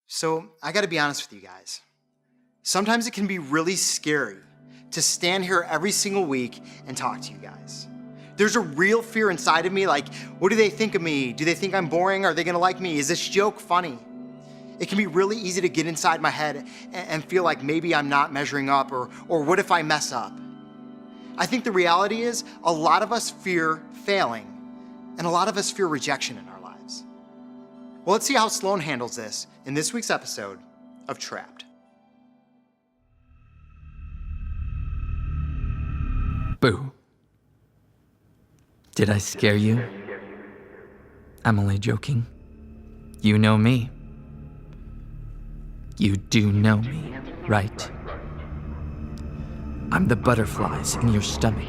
So I gotta be honest with you guys. Sometimes it can be really scary to stand here every single week and talk to you guys. There's a real fear inside of me, like, what do they think of me? Do they think I'm boring? Are they gonna like me? Is this joke funny? It can be really easy to get inside my head and feel like maybe I'm not measuring up, or what if I mess up? I think the reality is a lot of us fear failing, and a lot of us fear rejection in our lives. Well, let's see how Sloan handles this in this week's episode of Trapped. Boo. Did I scare you? I'm only joking. You know me. You do know me, right? I'm the butterflies in your stomach,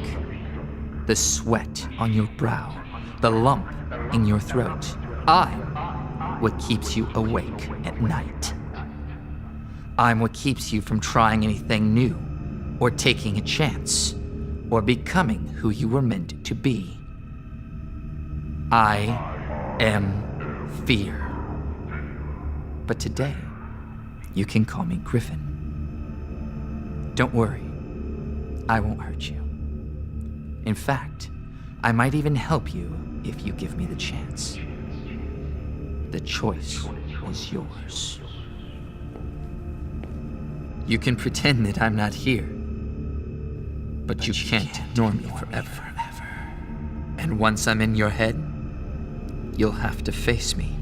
the sweat on your brow, the lump in your throat. I'm what keeps you awake at night. I'm what keeps you from trying anything new, or taking a chance, or becoming who you were meant to be. I am fear. But today, you can call me Griffin. Don't worry, I won't hurt you. In fact, I might even help you if you give me the chance. The choice is yours. You can pretend that I'm not here, but you can't ignore me forever. And once I'm in your head, you'll have to face me.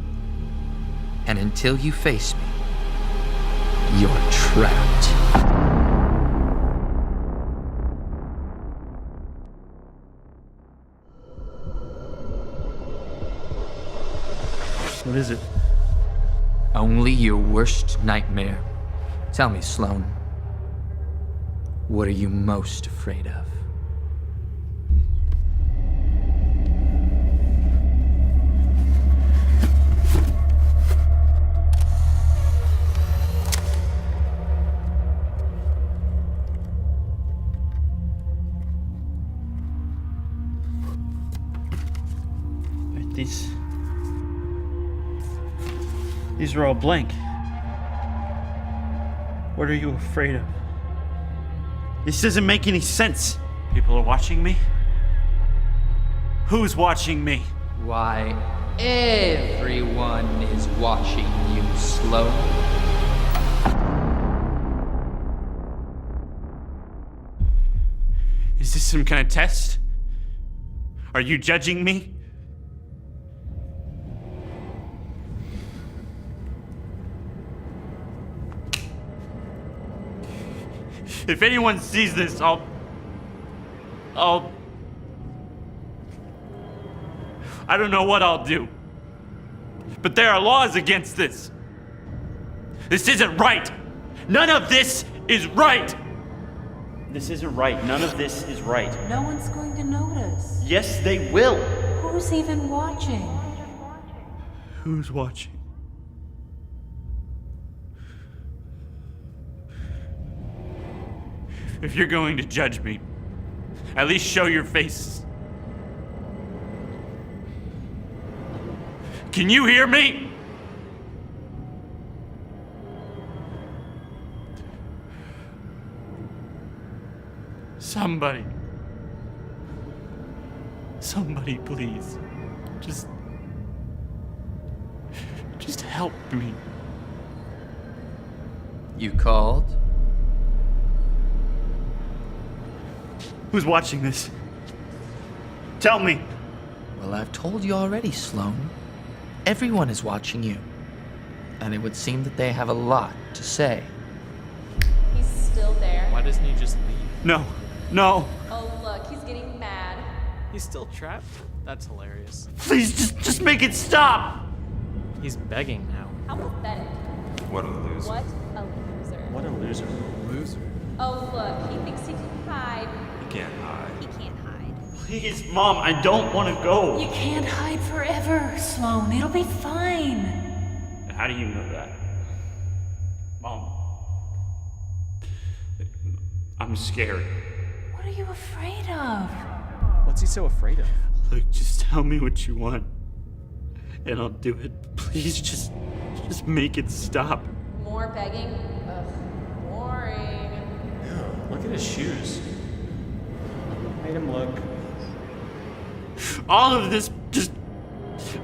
And until you face me, you're trapped. What is it? Only your worst nightmare. Tell me, Sloan, what are you most afraid of? These are all blank. What are you afraid of? This doesn't make any sense. People are watching me? Who's watching me? Why, everyone is watching you, Sloan. Is this some kind of test? Are you judging me? If anyone sees this, I'll... I don't know what I'll do. But there are laws against this. This isn't right. None of this is right. This isn't right. None of this is right. No one's going to notice. Yes, they will. Who's even watching? Who's watching? If you're going to judge me, at least show your faces. Can you hear me? Somebody, please. Just help me. You called? Who's watching this? Tell me. Well, I've told you already, Sloan. Everyone is watching you. And it would seem that they have a lot to say. He's still there. Why doesn't he just leave? No. Oh, look, he's getting mad. He's still trapped? That's hilarious. Please, just make it stop. He's begging now. How pathetic. What a loser. What a loser. What a loser. Loser. Oh, look, he thinks he can hide. You can't hide. He can't hide. Please, Mom, I don't want to go. You can't hide forever, Sloan. It'll be fine. How do you know that? Mom. I'm scared. What are you afraid of? What's he so afraid of? Look, just tell me what you want. and I'll do it. Please just make it stop. More begging? Ugh, boring. Look at his shoes. Made him look. All of this, just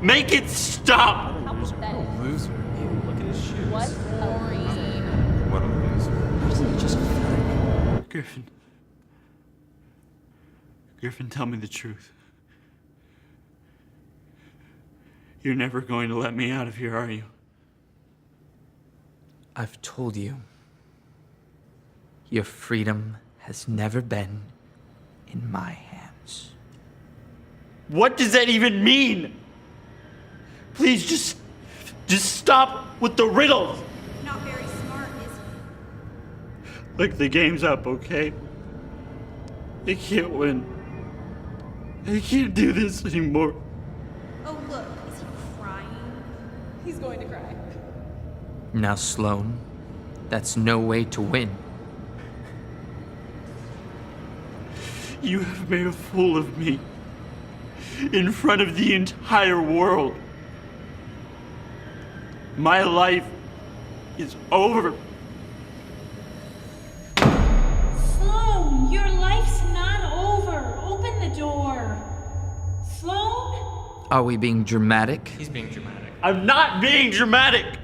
make it stop. How pathetic. Loser. Ew, look at his shoes. What a reason. What a loser. Isn't it just fun? Griffin, tell me the truth. You're never going to let me out of here, are you? I've told you. Your freedom has never been in my hands. What does that even mean? Please just stop with the riddles. Not very smart, is he? Look, the game's up, okay? I can't win. I can't do this anymore. Oh, look, is he crying? He's going to cry. Now, Sloan, that's no way to win. You have made a fool of me in front of the entire world. My life is over. Sloan, your life's not over. Open the door. Sloan? Are we being dramatic? He's being dramatic. I'm not being dramatic.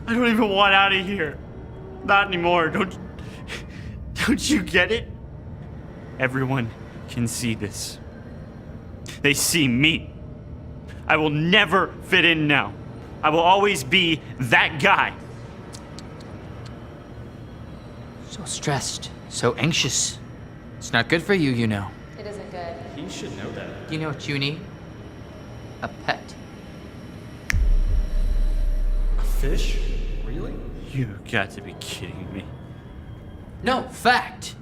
I don't even want out of here. Not anymore. Don't you get it? Everyone can see this. They see me. I will never fit in now. I will always be that guy. So stressed, so anxious. It's not good for you, you know. It isn't good. He should know that. You know what you need? A pet. A fish? Really? You got to be kidding me. No, fact.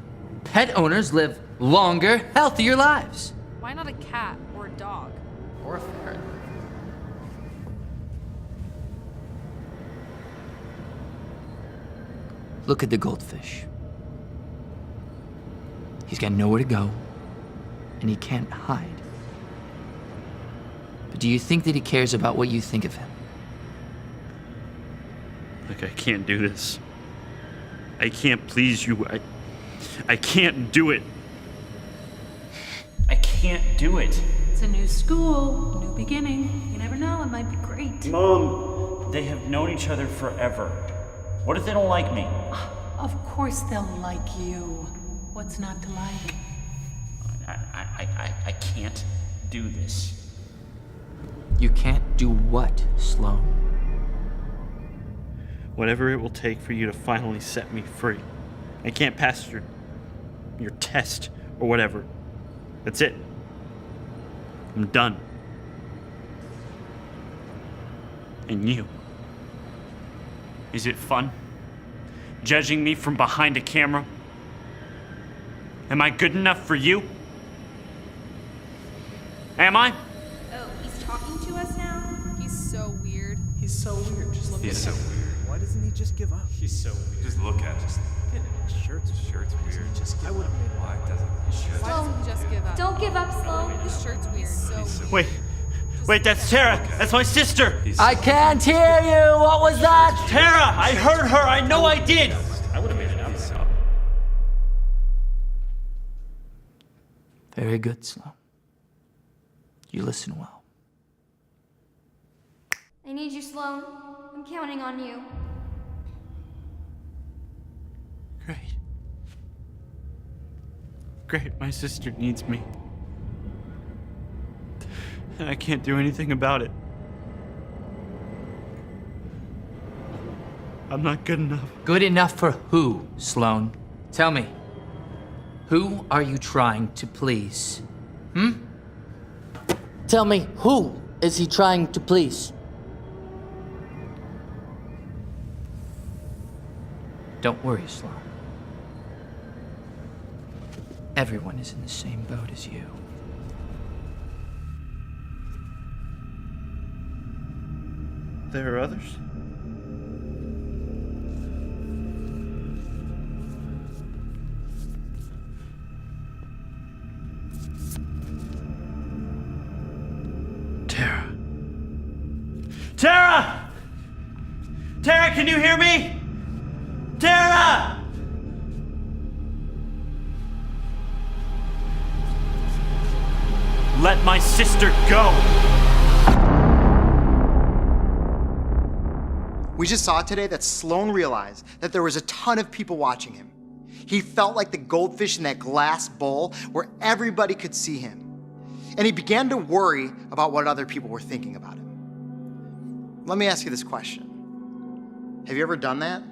Pet owners live longer, healthier lives. Why not a cat or a dog? Or a ferret. Look at the goldfish. He's got nowhere to go, and he can't hide. But do you think that he cares about what you think of him? Look, I can't do this. I can't please you. I can't do it. I can't do it. It's a new school, new beginning. You never know, it might be great. Mom, they have known each other forever. What if they don't like me? Of course they'll like you. What's not to like? I can't do this. You can't do what, Sloan? Whatever it will take for you to finally set me free. I can't pass your test or whatever. That's it. I'm done. And you? Is it fun? Judging me from behind a camera? Am I good enough for you? Am I? Oh, he's talking to us now? He's so weird. He's so weird. Just look He's at so him. weird. Why doesn't he just give up? He's so weird. Just look at it. His shirt's Shirt's weird. I would have made it. Why doesn't his shirt? Why doesn't he just give up? Don't give up, Sloan. His shirt's weird. So Wait, that's Tara. That's my sister. I can't hear you! What was that? Tara, I heard her. I know I did. I would have made it out. Very good, Sloan. You listen well. I need you, Sloan. I'm counting on you. Great, my sister needs me. And I can't do anything about it. I'm not good enough. Good enough for who, Sloan? Tell me. Who are you trying to please? Tell me, who is he trying to please? Don't worry, Sloan. Everyone is in the same boat as you. There are others? Tara. can you hear me? Tara! Let my sister go! We just saw today that Sloan realized that there was a ton of people watching him. He felt like the goldfish in that glass bowl where everybody could see him. And he began to worry about what other people were thinking about him. Let me ask you this question. Have you ever done that?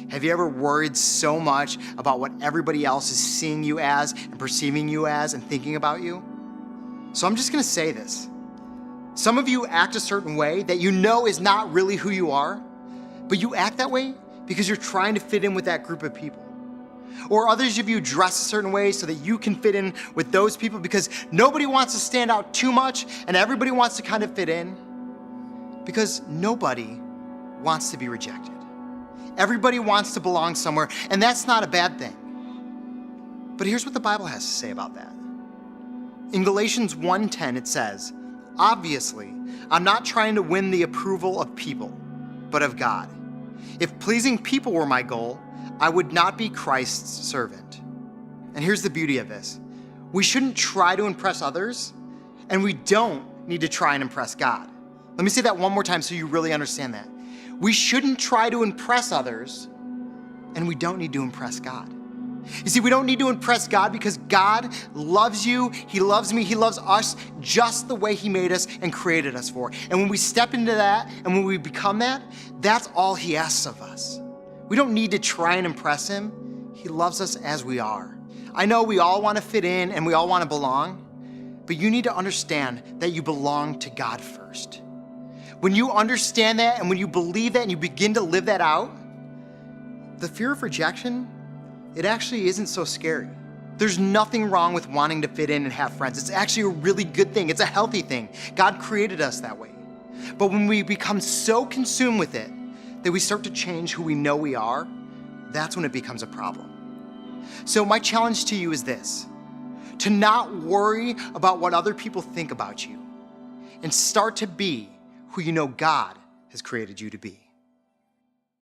Have you ever worried so much about what everybody else is seeing you as and perceiving you as and thinking about you? So I'm just gonna say this. Some of you act a certain way that you know is not really who you are, but you act that way because you're trying to fit in with that group of people. Or others of you dress a certain way so that you can fit in with those people because nobody wants to stand out too much and everybody wants to kind of fit in because nobody wants to be rejected. Everybody wants to belong somewhere, and that's not a bad thing. But here's what the Bible has to say about that. In Galatians 1:10, it says, "Obviously, I'm not trying to win the approval of people, but of God. If pleasing people were my goal, I would not be Christ's servant." And here's the beauty of this. We shouldn't try to impress others, and we don't need to try and impress God. Let me say that one more time so you really understand that. We shouldn't try to impress others, and we don't need to impress God. You see, we don't need to impress God because God loves you, He loves me, He loves us just the way He made us and created us for. And when we step into that and when we become that, that's all He asks of us. We don't need to try and impress Him. He loves us as we are. I know we all want to fit in and we all want to belong, but you need to understand that you belong to God first. When you understand that and when you believe that and you begin to live that out, the fear of rejection, it actually isn't so scary. There's nothing wrong with wanting to fit in and have friends. It's actually a really good thing. It's a healthy thing. God created us that way. But when we become so consumed with it that we start to change who we know we are, that's when it becomes a problem. So my challenge to you is this: to not worry about what other people think about you and start to be who you know God has created you to be.